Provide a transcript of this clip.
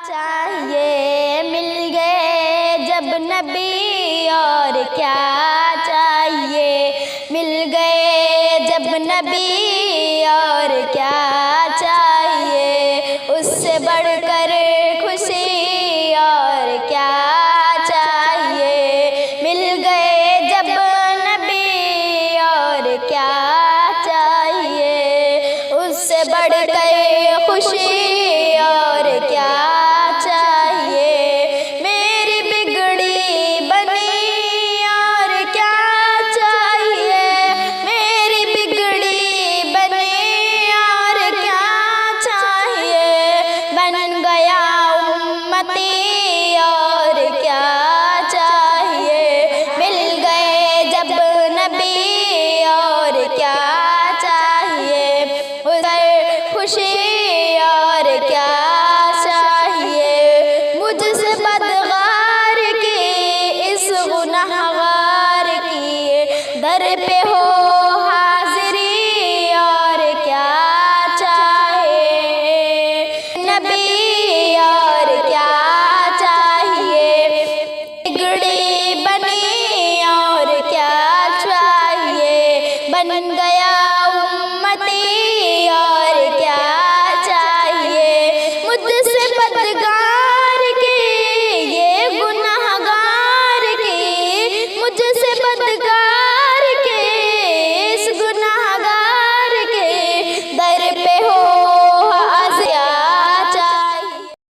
چاہیے مل گئے جب نبی اور کیا چاہیے مل گئے جب نبی اور کیا چاہیے اس سے بڑھ کر خوشی اور کیا چاہیے مل گئے جب نبی اور کیا چاہیے اس سے بڑھ کر خوشی اور کیا چاہیے میری بگڑی بنی اور کیا چاہیے میری بگڑی بنی اور کیا چاہیے بن گیا امتی اور کیا چاہیے مل گئے جب نبی اور کیا چاہیے خوشی اور کیا چاہیے مجھ سے بدغار کی اس گنہگار کی در پہ ہو حاضری اور کیا چاہیے نبی اور کیا چاہیے بگڑی بنی اور کیا چاہیے بن